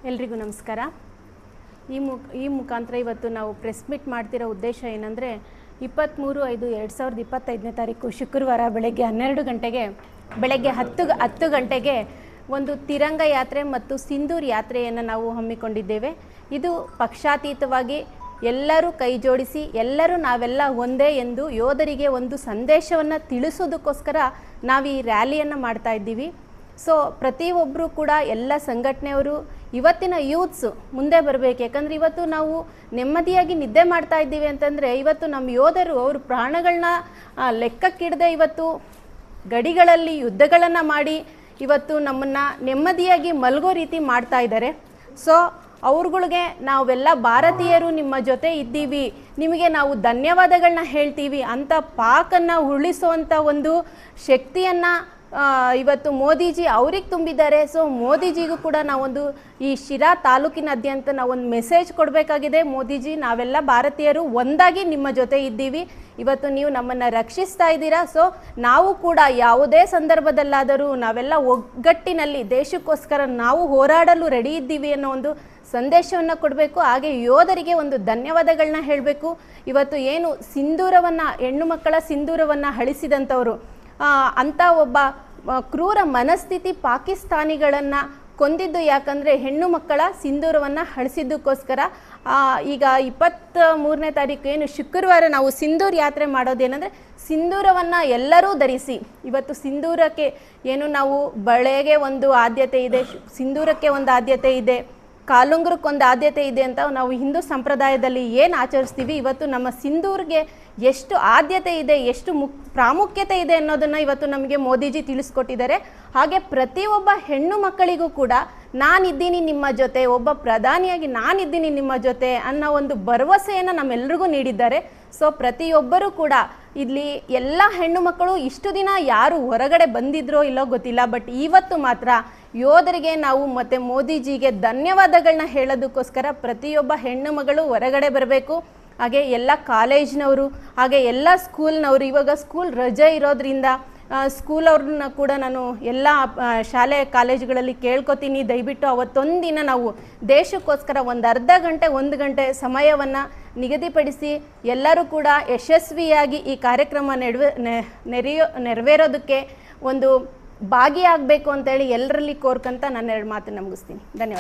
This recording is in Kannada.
ಎಲ್ರಿಗೂ ನಮಸ್ಕಾರ. ಈ ಮುಖಾಂತರ ಇವತ್ತು ನಾವು ಪ್ರೆಸ್ ಮೀಟ್ ಮಾಡ್ತಿರೋ ಉದ್ದೇಶ ಏನಂದರೆ 23/5/2025 ಶುಕ್ರವಾರ ಬೆಳಗ್ಗೆ 12 ಗಂಟೆಗೆ ಬೆಳಗ್ಗೆ 10 ಗಂಟೆಗೆ ಒಂದು ತಿರಂಗ ಯಾತ್ರೆ ಮತ್ತು ಸಿಂಧೂರ್ ಯಾತ್ರೆಯನ್ನು ನಾವು ಹಮ್ಮಿಕೊಂಡಿದ್ದೇವೆ. ಇದು ಪಕ್ಷಾತೀತವಾಗಿ ಎಲ್ಲರೂ ಕೈ ಜೋಡಿಸಿ ನಾವೆಲ್ಲ ಒಂದೇ ಎಂದು ಯೋಧರಿಗೆ ಒಂದು ಸಂದೇಶವನ್ನು ತಿಳಿಸೋದಕ್ಕೋಸ್ಕರ ನಾವು ಈ ರ್ಯಾಲಿಯನ್ನು ಮಾಡ್ತಾ ಇದ್ದೀವಿ. ಸೊ ಪ್ರತಿಯೊಬ್ಬರು ಕೂಡ ಎಲ್ಲ ಸಂಘಟನೆಯವರು ಇವತ್ತಿನ ಯೂತ್ಸು ಮುಂದೆ ಬರಬೇಕು. ಯಾಕಂದರೆ ಇವತ್ತು ನಾವು ನೆಮ್ಮದಿಯಾಗಿ ನಿದ್ದೆ ಮಾಡ್ತಾ ಇದ್ದೀವಿ ಅಂತಂದರೆ ಇವತ್ತು ನಮ್ಮ ಯೋಧರು ಅವರು ಪ್ರಾಣಗಳನ್ನ ಲೆಕ್ಕಕ್ಕಿಡದೆ ಇವತ್ತು ಗಡಿಗಳಲ್ಲಿ ಯುದ್ಧಗಳನ್ನು ಮಾಡಿ ಇವತ್ತು ನಮ್ಮನ್ನು ನೆಮ್ಮದಿಯಾಗಿ ಮಲಗೋ ರೀತಿ ಮಾಡ್ತಾ ಇದ್ದಾರೆ. ಸೊ ಅವ್ರುಗಳಿಗೆ ನಾವೆಲ್ಲ ಭಾರತೀಯರು ನಿಮ್ಮ ಜೊತೆ ಇದ್ದೀವಿ, ನಿಮಗೆ ನಾವು ಧನ್ಯವಾದಗಳನ್ನ ಹೇಳ್ತೀವಿ ಅಂತ ಪಾಕನ್ನು ಉಳಿಸುವಂಥ ಒಂದು ಶಕ್ತಿಯನ್ನು ಇವತ್ತು ಮೋದಿಜಿ ಅವ್ರಿಗೆ ತುಂಬಿದ್ದಾರೆ. ಸೊ ಮೋದಿಜಿಗೂ ಕೂಡ ನಾವೊಂದು ಈ ಶಿರಾ ತಾಲೂಕಿನಾದ್ಯಂತ ನಾವೊಂದು ಮೆಸೇಜ್ ಕೊಡಬೇಕಾಗಿದೆ. ಮೋದಿಜಿ, ನಾವೆಲ್ಲ ಭಾರತೀಯರು ಒಂದಾಗಿ ನಿಮ್ಮ ಜೊತೆ ಇದ್ದೀವಿ, ಇವತ್ತು ನೀವು ನಮ್ಮನ್ನು ರಕ್ಷಿಸ್ತಾ ಇದ್ದೀರಾ. ಸೊ ನಾವು ಕೂಡ ಯಾವುದೇ ಸಂದರ್ಭದಲ್ಲಾದರೂ ನಾವೆಲ್ಲ ಒಗ್ಗಟ್ಟಿನಲ್ಲಿ ದೇಶಕ್ಕೋಸ್ಕರ ನಾವು ಹೋರಾಡಲು ರೆಡಿ ಇದ್ದೀವಿ ಅನ್ನೋ ಒಂದು ಸಂದೇಶವನ್ನು ಕೊಡಬೇಕು. ಹಾಗೆ ಯೋಧರಿಗೆ ಒಂದು ಧನ್ಯವಾದಗಳನ್ನ ಹೇಳಬೇಕು. ಇವತ್ತು ಏನು ಸಿಂಧೂರವನ್ನು ಹೆಣ್ಣು ಮಕ್ಕಳ ಸಿಂಧೂರವನ್ನು ಅಳಿಸಿದಂಥವರು ಅಂಥ ಒಬ್ಬ ಕ್ರೂರ ಮನಸ್ಥಿತಿ ಪಾಕಿಸ್ತಾನಿಗಳನ್ನು ಕೊಂದಿದ್ದು ಯಾಕಂದರೆ ಹೆಣ್ಣು ಮಕ್ಕಳ ಸಿಂಧೂರವನ್ನು ಅಳಿಸಿದ್ದಕ್ಕೋಸ್ಕರ. ಈಗ 23ನೇ ತಾರೀಕು ಏನು ಶುಕ್ರವಾರ ನಾವು ಸಿಂಧೂರ್ ಯಾತ್ರೆ ಮಾಡೋದೇನೆಂದರೆ ಸಿಂಧೂರವನ್ನು ಎಲ್ಲರೂ ಧರಿಸಿ. ಇವತ್ತು ಸಿಂಧೂರಕ್ಕೆ ಏನು ನಾವು ಬಳೆಗೆ ಒಂದು ಆದ್ಯತೆ ಇದೆ, ಸಿಂಧೂರಕ್ಕೆ ಒಂದು ಆದ್ಯತೆ ಇದೆ, ಕಾಲುಂಗುರಕ್ಕೊಂದು ಆದ್ಯತೆ ಇದೆ ಅಂತ ನಾವು ಹಿಂದೂ ಸಂಪ್ರದಾಯದಲ್ಲಿ ಏನು ಆಚರಿಸ್ತೀವಿ, ಇವತ್ತು ನಮ್ಮ ಸಿಂಧೂರ್ಗೆ ಎಷ್ಟು ಆದ್ಯತೆ ಇದೆ, ಎಷ್ಟು ಪ್ರಾಮುಖ್ಯತೆ ಇದೆ ಅನ್ನೋದನ್ನು ಇವತ್ತು ನಮಗೆ ಮೋದಿಜಿ ತಿಳಿಸ್ಕೊಟ್ಟಿದ್ದಾರೆ. ಹಾಗೆ ಪ್ರತಿಯೊಬ್ಬ ಹೆಣ್ಣು ಮಕ್ಕಳಿಗೂ ಕೂಡ ನಾನಿದ್ದೀನಿ ನಿಮ್ಮ ಜೊತೆ, ಒಬ್ಬ ಪ್ರಧಾನಿಯಾಗಿ ನಾನಿದ್ದೀನಿ ನಿಮ್ಮ ಜೊತೆ ಅನ್ನೋ ಒಂದು ಭರವಸೆಯನ್ನು ನಮ್ಮೆಲ್ರಿಗೂ ನೀಡಿದ್ದಾರೆ. ಸೊ ಪ್ರತಿಯೊಬ್ಬರೂ ಕೂಡ ಇಲ್ಲಿ ಎಲ್ಲ ಹೆಣ್ಣು ಮಕ್ಕಳು ಇಷ್ಟು ದಿನ ಯಾರು ಹೊರಗಡೆ ಬಂದಿದ್ರೋ ಇಲ್ಲೋ ಗೊತ್ತಿಲ್ಲ, ಬಟ್ ಇವತ್ತು ಮಾತ್ರ ಯೋಧರಿಗೆ ನಾವು ಮತ್ತು ಮೋದಿಜಿಗೆ ಧನ್ಯವಾದಗಳನ್ನ ಹೇಳೋದಕ್ಕೋಸ್ಕರ ಪ್ರತಿಯೊಬ್ಬ ಹೆಣ್ಣು ಮಗಳು ಹೊರಗಡೆ ಬರಬೇಕು. ಹಾಗೆ ಎಲ್ಲ ಕಾಲೇಜ್ನವರು ಹಾಗೆ ಎಲ್ಲ ಸ್ಕೂಲ್ನವರು, ಇವಾಗ ಸ್ಕೂಲ್ ರಜೆ ಇರೋದ್ರಿಂದ ಸ್ಕೂಲವ್ರನ್ನ ಕೂಡ ನಾನು ಎಲ್ಲ ಶಾಲೆ ಕಾಲೇಜುಗಳಲ್ಲಿ ಕೇಳ್ಕೊತೀನಿ, ದಯವಿಟ್ಟು ಅವತ್ತೊಂದು ದಿನ ನಾವು ದೇಶಕ್ಕೋಸ್ಕರ ಒಂದು ಅರ್ಧ ಗಂಟೆ 1 ಗಂಟೆ ಸಮಯವನ್ನು ನಿಗದಿಪಡಿಸಿ ಎಲ್ಲರೂ ಕೂಡ ಯಶಸ್ವಿಯಾಗಿ ಈ ಕಾರ್ಯಕ್ರಮ ನೆರವೇರೋದಕ್ಕೆ ಒಂದು ಭಾಗಿಯಾಗಬೇಕು ಅಂತೇಳಿ ಎಲ್ಲರಲ್ಲಿ ಕೋರ್ಕಂತ ನಾನು 2 ಮಾತನ್ನು ಮುಗಿಸ್ತೀನಿ. ಧನ್ಯವಾದ.